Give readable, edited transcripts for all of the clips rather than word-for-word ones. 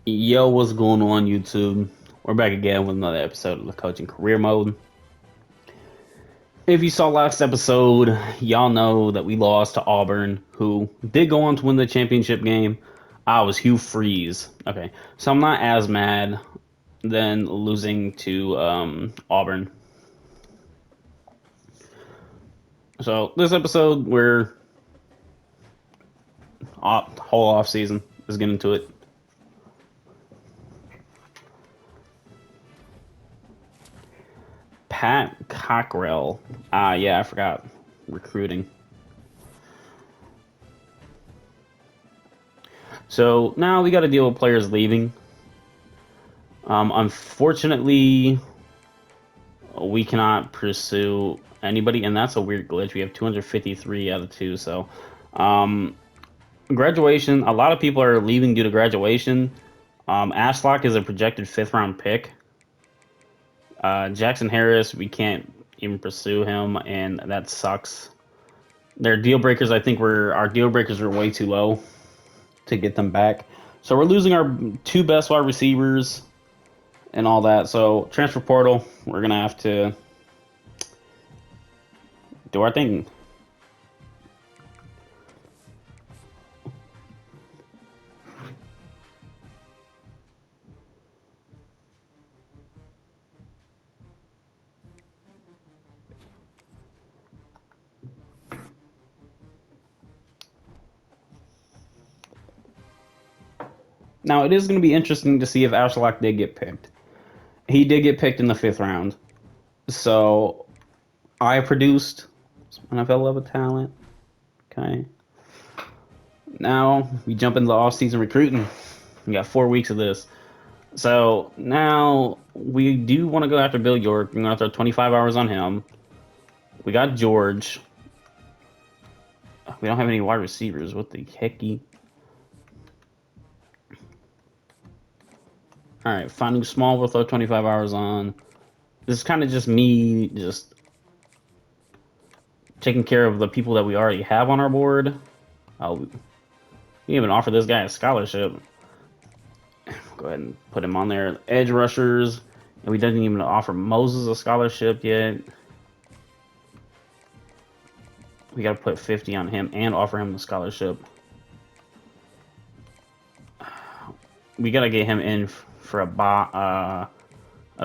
Yo, what's going on, YouTube? We're back again with another episode of the Coaching Career Mode. If you saw last episode, y'all know that we lost to Auburn, who did go on to win the championship game. I was Hugh Freeze. Okay, so I'm not as mad than losing to Auburn. So this episode, we're whole off season. Let's get into it. Pat Cockrell. Yeah, I forgot. Recruiting. So now we got to deal with players leaving. Unfortunately, we cannot pursue anybody, and that's a weird glitch. We have 253 out of 2. So, um, graduation. A lot of people are leaving due to graduation. Ashlock is a projected fifth round pick. Jackson Harris, we can't even pursue him, and that sucks. Their deal breakers, I think, were our deal breakers were way too low to get them back. So we're losing our two best wide receivers and all that. So transfer portal, we're gonna have to do our thing. Now it is going to be interesting to see if Ashlock did get picked. He did get picked in the fifth round. So I produced some NFL level talent. Okay. Now we jump into the off-season recruiting. We got 4 weeks of this. So now we do want to go after Bill York. We're going to throw 25 hours on him. We got George. We don't have any wide receivers. What the hecky? All right, finding small. We'll throw 25 hours on. This is kind of just me just taking care of the people that we already have on our board. We even offer this guy a scholarship. Go ahead and put him on there. Edge rushers, and we didn't even offer Moses a scholarship yet. We got to put 50 on him and offer him the scholarship. We got to get him in for a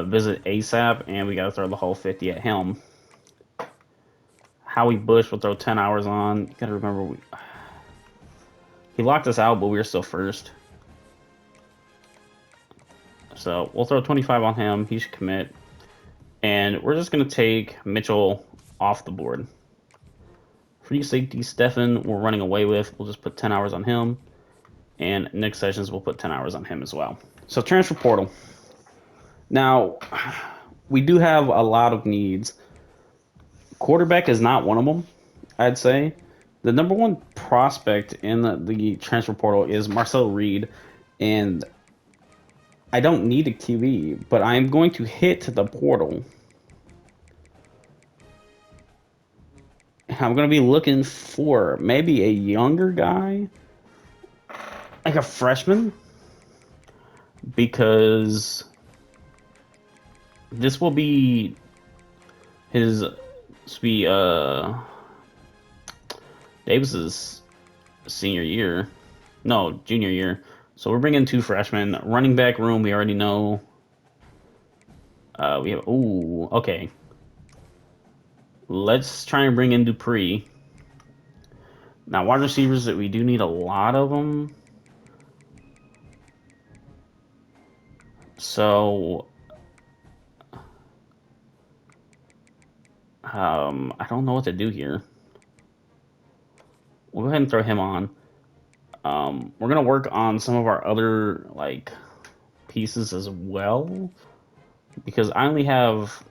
visit ASAP, and we got to throw the whole 50 at him. Howie Bush will throw 10 hours on. You got to remember, he locked us out, but we were still first. So we'll throw 25 on him. He should commit. And we're just going to take Mitchell off the board. Free safety Stefan we're running away with. We'll just put 10 hours on him. And Nick Sessions will put 10 hours on him as well. So transfer portal. Now, we do have a lot of needs. Quarterback is not one of them, I'd say. The number one prospect in the transfer portal is Marcel Reed. And I don't need a QB, but I'm going to hit the portal. I'm going to be looking for maybe a younger guy, like a freshman, because this will be his Davis's senior year, no, junior year. So we're bringing two freshmen. Running back room, we already know. We have, ooh, okay. Let's try and bring in Dupree. Now, wide receivers, that we do need a lot of them. So, I don't know what to do here. We'll go ahead and throw him on. We're gonna work on some of our other like pieces as well, because I only have,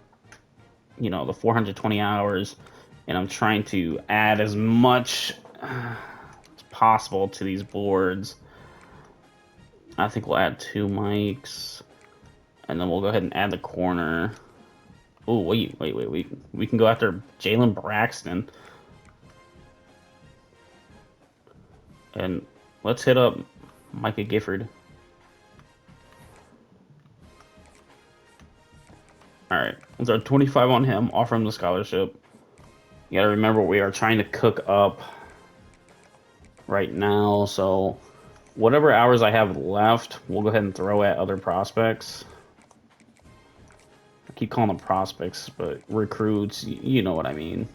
the 420 hours, and I'm trying to add as much as possible to these boards. I think we'll add two mics, and then we'll go ahead and add the corner. Oh, wait. We can go after Jalen Braxton. And let's hit up Micah Gifford. All right, let's throw 25 on him. Offer him the scholarship. You gotta remember we are trying to cook up right now, so whatever hours I have left, we'll go ahead and throw at other prospects. I keep calling them prospects, but recruits, you know what I mean.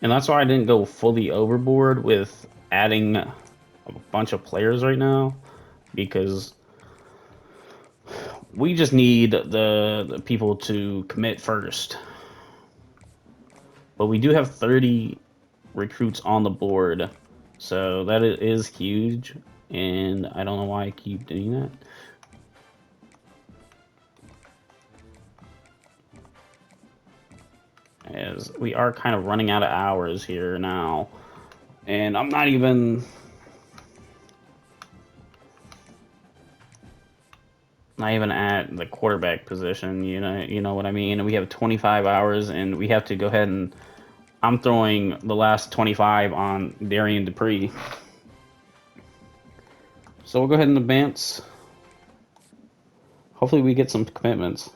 And that's why I didn't go fully overboard with adding a bunch of players right now, because we just need the people to commit first. But we do have 30 recruits on the board, so that is huge, and I don't know why I keep doing that. As we are kind of running out of hours here now, and I'm not even at the quarterback position, you know what I mean. And we have 25 hours, and we have to go ahead and I'm throwing the last 25 on Darian Dupree. So we'll go ahead and advance. Hopefully we get some commitments.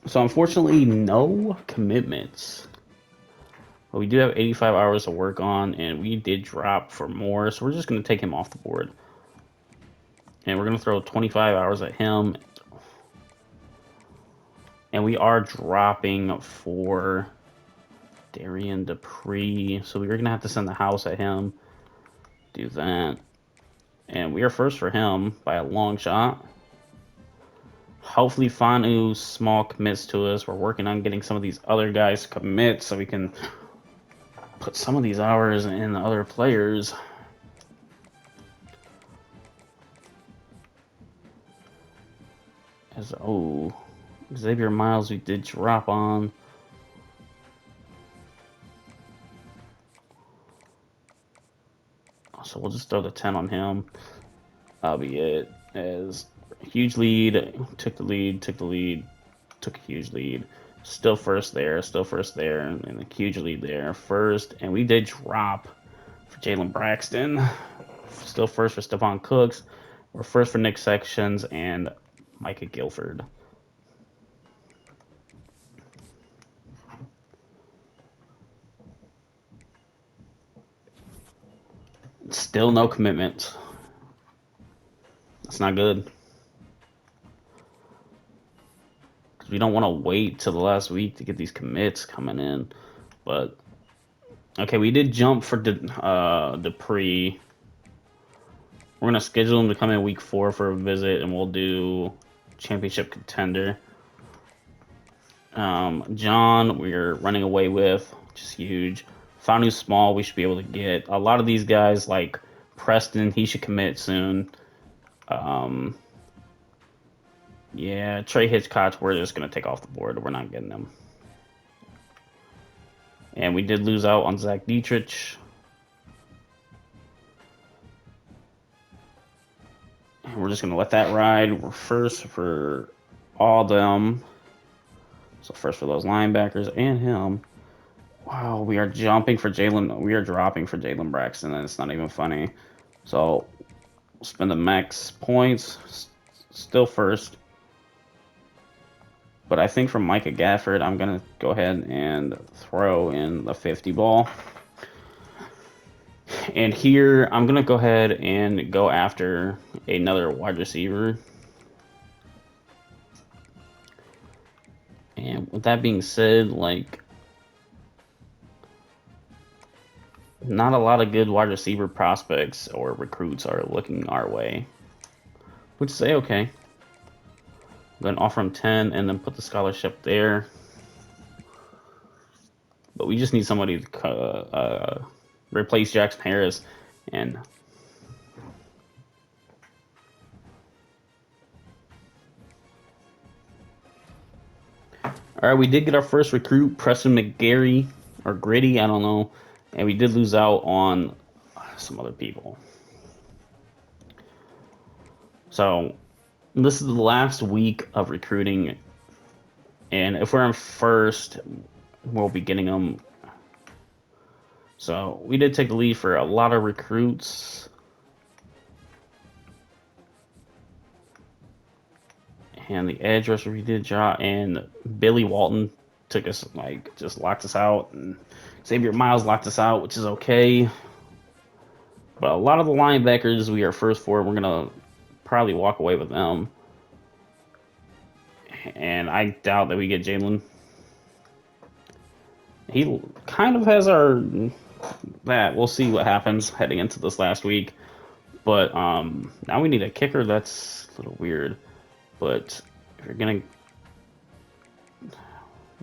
So unfortunately, no commitments. But we do have 85 hours to work on, and we did drop for more, so we're just going to take him off the board. And we're going to throw 25 hours at him. And we are dropping for Darian Dupree, so we're going to have to send the house at him. Do that. And we are first for him by a long shot. Hopefully Fanu small commits to us. We're working on getting some of these other guys to commit so we can put some of these hours in the other players. Xavier Miles we did drop on. So we'll just throw the 10 on him. That'll be it. As huge lead, took the lead, took a huge lead. Still first there, and a huge lead there. First, and we did drop for Jalen Braxton. Still first for Stephon Cooks. We're first for Nick Sections and Micah Guilford. Still no commitment. That's not good. Because we don't want to wait till the last week to get these commits coming in. But, okay, we did jump for Dupree. We're going to schedule him to come in week 4 for a visit, and we'll do championship contender. John, we're running away with, which is huge. Fanu Small, we should be able to get. A lot of these guys, like Preston, he should commit soon. Yeah, Trey Hitchcock, we're just going to take off the board. We're not getting them. And we did lose out on Zach Dietrich. And we're just going to let that ride. We're first for all of them. So first for those linebackers and him. Wow, we are jumping for Jalen. We are dropping for Jalen Braxton, and it's not even funny. So we'll spend the max points. Still first. But I think from Micah Gafford, I'm going to go ahead and throw in the 50 ball. And here, I'm going to go ahead and go after another wide receiver. And with that being said, like, not a lot of good wide receiver prospects or recruits are looking our way. Which is okay. I'm going to offer him 10 and then put the scholarship there. But we just need somebody to replace Jackson Harris. And all right, we did get our first recruit, Preston McGarry, or Gritty, I don't know. And we did lose out on some other people. So this is the last week of recruiting. And if we're in first, we'll be getting them. So we did take the lead for a lot of recruits. And the edge rusher we did draw, and Billy Walton took us, like, just locked us out, and Xavier Miles locked us out, which is okay. But a lot of the linebackers we are first for, we're gonna probably walk away with them. And I doubt that we get Jalen. He kind of has our that. We'll see what happens heading into this last week. But now we need a kicker. That's a little weird. But if you're gonna,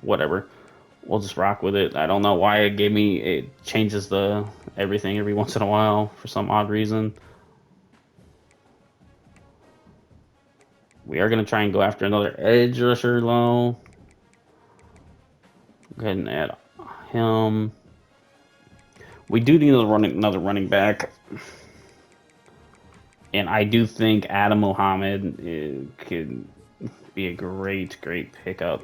whatever, we'll just rock with it. I don't know why it changes the everything every once in a while for some odd reason. We are gonna try and go after another edge rusher though. Go ahead and add him. We do need another running back. And I do think Adam Mohammed could be a great pickup.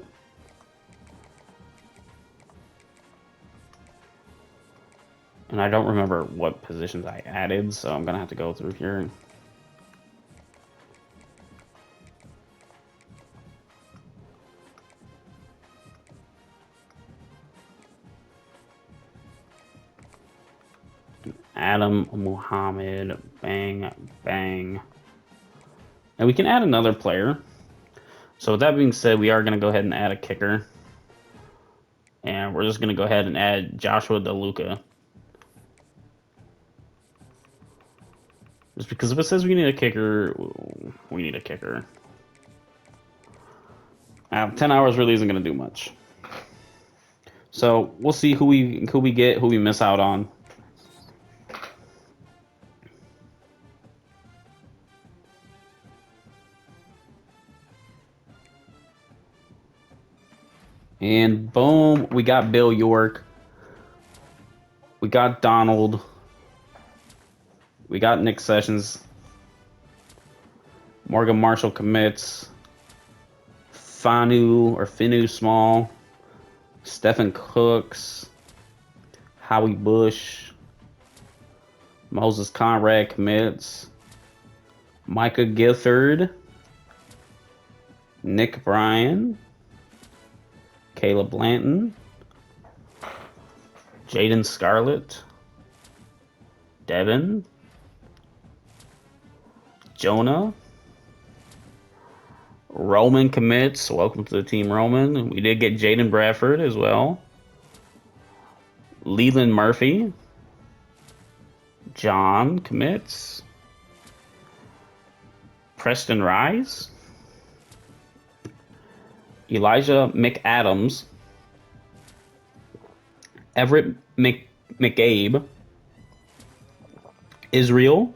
And I don't remember what positions I added, so I'm going to have to go through here. Adam Muhammad, bang, bang. And we can add another player. So with that being said, we are going to go ahead and add a kicker. And we're just going to go ahead and add Joshua DeLuca. Just because if it says we need a kicker, we need a kicker. 10 hours really isn't going to do much. So we'll see who we get, who we miss out on. And boom, we got Bill York. We got Donald. We got Nick Sessions. Morgan Marshall commits. Finu Small. Stephen Cooks. Howie Bush. Moses Conrad commits. Micah Gifford. Nick Bryan. Caleb Blanton, Jaden Scarlett, Devin, Jonah, Roman commits. Welcome to the team, Roman. We did get Jaden Bradford as well. Leland Murphy, John commits. Preston Rise. Elijah McAdams, Everett McAbe, Israel,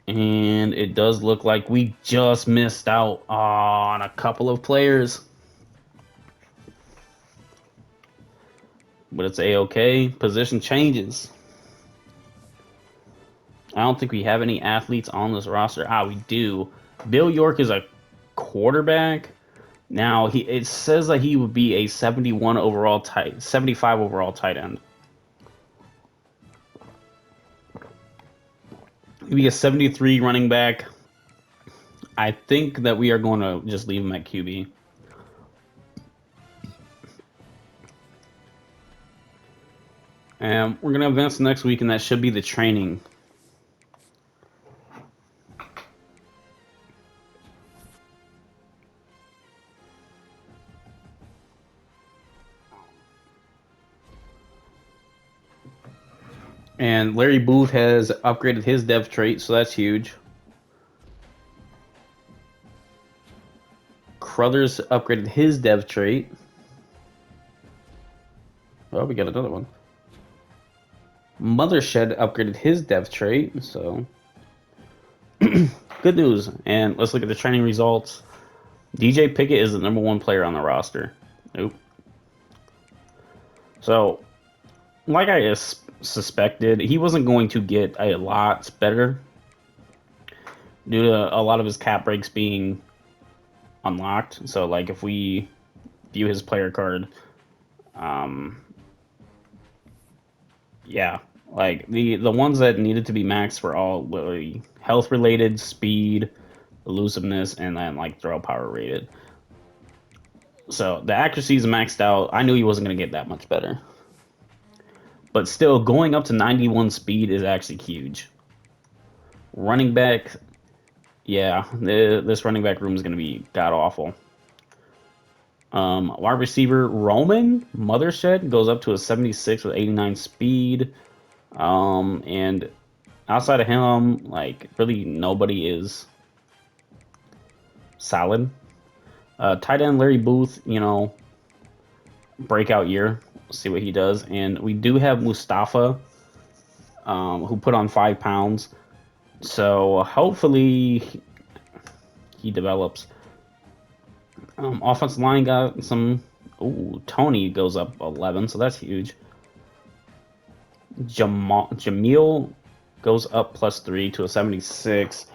and it does look like we just missed out on a couple of players. But it's A-okay. Position changes. I don't think we have any athletes on this roster. We do. Bill York is a quarterback. Now it says that he would be a 75 overall tight end. He'd be a 73 running back. I think that we are going to just leave him at QB. And we're going to advance next week, and that should be the training. And Larry Booth has upgraded his dev trait, so that's huge. Crothers upgraded his dev trait. Oh, we got another one. Mothershed upgraded his dev trait, so good news. And let's look at the training results. DJ Pickett is the #1 player on the roster. Nope. So, like I suspected, he wasn't going to get a lot better due to a lot of his cap breaks being unlocked. So like if we view his player card, yeah, like the ones that needed to be maxed were all literally health related, speed, elusiveness, and then like throw power rated. So the accuracy is maxed out. I knew he wasn't going to get that much better. But still, going up to 91 speed is actually huge. Running back, yeah, this running back room is going to be god awful. Wide receiver Roman Mothershed goes up to a 76 with 89 speed. And outside of him, like really nobody is solid. Tight end Larry Booth, you know, breakout year. We'll see what he does. And we do have Mustafa, who put on 5 pounds. So hopefully he develops. Offensive line got some. Ooh, Tony goes up 11, so that's huge. Jamil goes up +3 to a 76.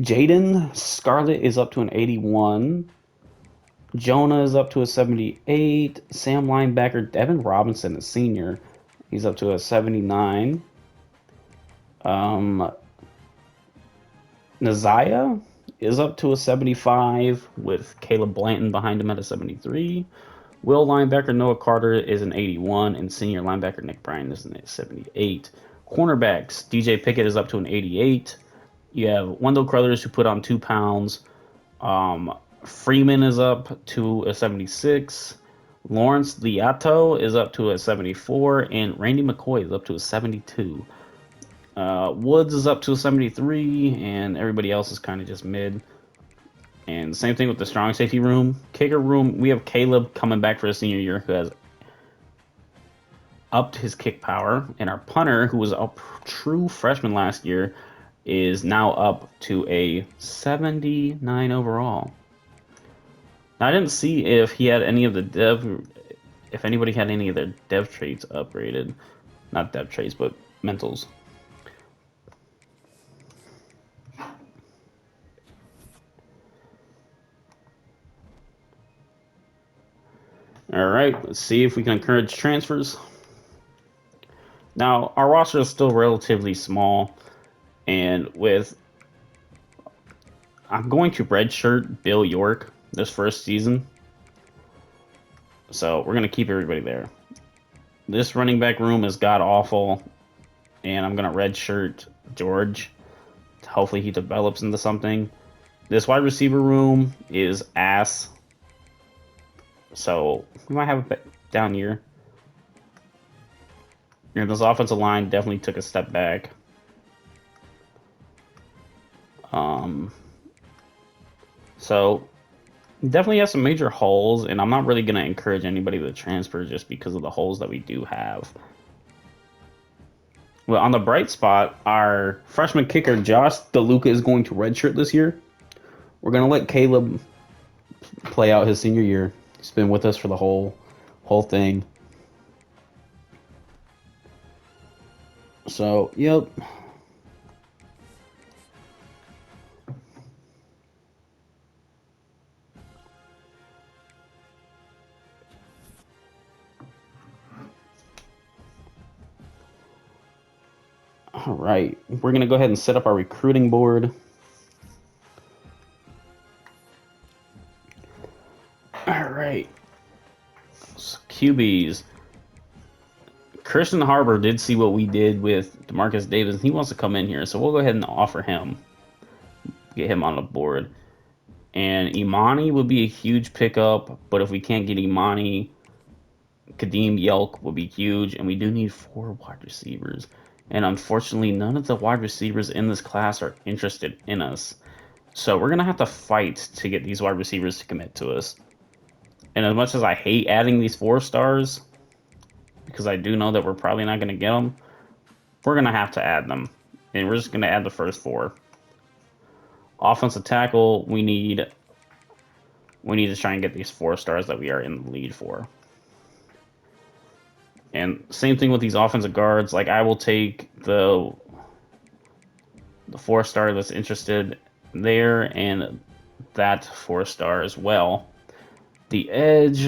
Jaden Scarlett is up to an 81. Jonah is up to a 78. Sam linebacker Devin Robinson, a senior, he's up to a 79. Naziah is up to a 75 with Caleb Blanton behind him at a 73. Will linebacker Noah Carter is an 81, and senior linebacker Nick Bryan is an 78. Cornerbacks DJ Pickett is up to an 88. You have Wendell Crothers, who put on 2 pounds. Freeman is up to a 76. Lawrence Liato is up to a 74, and Randy McCoy is up to a 72. Woods is up to a 73, and everybody else is kind of just mid. And same thing with the strong safety room. Kicker room, we have Caleb coming back for his senior year, who has upped his kick power. And our punter, who was a true freshman last year, is now up to a 79 overall. Now, I didn't see if he had any of the if anybody had any of their dev traits upgraded. Not dev traits, but mentals. All right, let's see if we can encourage transfers. Now, our roster is still relatively small, and I'm going to redshirt Bill York this first season, so we're going to keep everybody there. This running back room is god awful, and I'm going to redshirt George. Hopefully he develops into something. This wide receiver room is ass, so we might have a down year. And this offensive line definitely took a step back. So definitely has some major holes, and I'm not really going to encourage anybody to transfer just because of the holes that we do have. Well, on the bright spot, our freshman kicker Josh DeLuca is going to redshirt this year. We're going to let Caleb play out his senior year. He's been with us for the whole thing. So, yep. All right, we're going to go ahead and set up our recruiting board. All right. So, QBs. Christian Harbor did see what we did with DeMarcus Davis. He wants to come in here, so we'll go ahead and offer him. Get him on the board. And Imani would be a huge pickup, but if we can't get Imani, Kadeem Yelk would be huge, and we do need 4 wide receivers. And unfortunately, none of the wide receivers in this class are interested in us. So we're going to have to fight to get these wide receivers to commit to us. And as much as I hate adding these 4 stars, because I do know that we're probably not going to get them, we're going to have to add them. And we're just going to add the first 4. Offensive tackle, we need to try and get these 4 stars that we are in the lead for. And same thing with these offensive guards. Like, I will take the 4-star that's interested there, and that 4-star as well. The edge,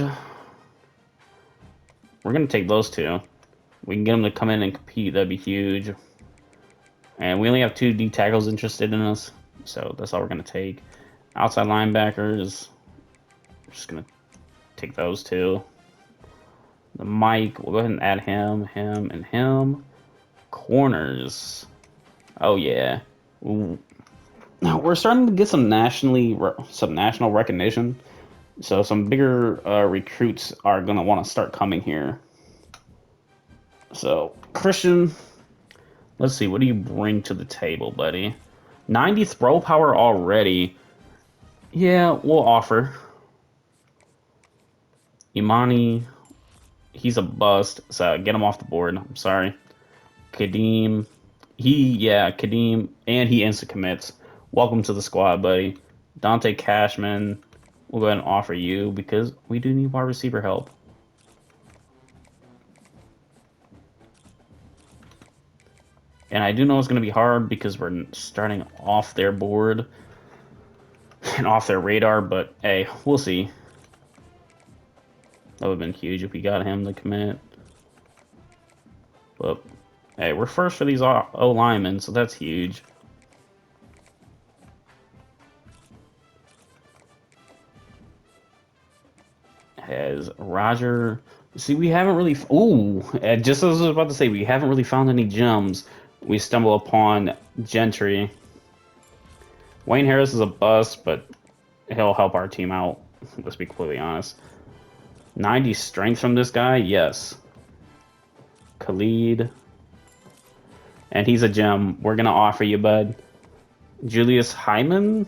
we're going to take those two. We can get them to come in and compete. That'd be huge. And we only have 2 D tackles interested in us, so that's all we're going to take. Outside linebackers, we're just going to take those 2. The Mike, we'll go ahead and add him, and him. Corners. Oh, yeah. Ooh. Now, we're starting to get some national recognition. So some bigger recruits are going to want to start coming here. So, Christian, let's see. What do you bring to the table, buddy? 90 throw power already. Yeah, we'll offer. Imani, he's a bust. So get him off the board. I'm sorry. Kadeem, Kadeem, and he instant commits. Welcome to the squad, buddy. Dante Cashman, we'll go ahead and offer you because we do need wide receiver help. And I do know it's going to be hard because we're starting off their board and off their radar, but hey, we'll see. That would have been huge if we got him to commit. But hey, we're first for these O linemen, so that's huge. Has Roger. See, we haven't really. Ooh, just as I was about to say, we haven't really found any gems. We stumble upon Gentry. Wayne Harris is a bust, but he'll help our team out. Let's be completely honest. 90 strength from this guy, yes. Khalid. And he's a gem. We're going to offer you, bud. Julius Hyman.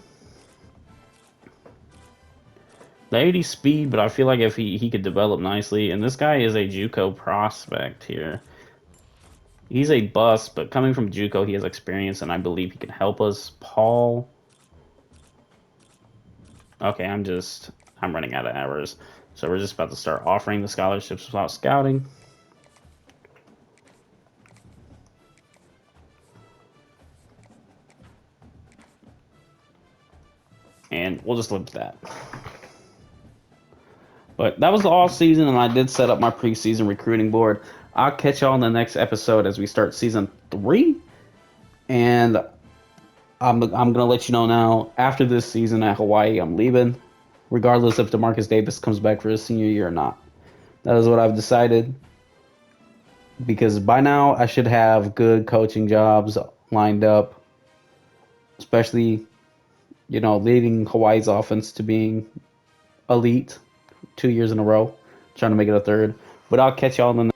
The 80 speed, but I feel like if he could develop nicely. And this guy is a JUCO prospect here. He's a bust, but coming from JUCO, he has experience, and I believe he can help us. Paul. Okay, I'm running out of hours. So we're just about to start offering the scholarships without scouting. And we'll just live with that. But that was the off season, and I did set up my preseason recruiting board. I'll catch y'all in the next episode as we start season 3. And I'm gonna let you know now. After this season at Hawaii, I'm leaving, regardless if DeMarcus Davis comes back for his senior year or not. That is what I've decided. Because by now I should have good coaching jobs lined up, especially, leading Hawaii's offense to being elite 2 years in a row, trying to make it a third. But I'll catch y'all in the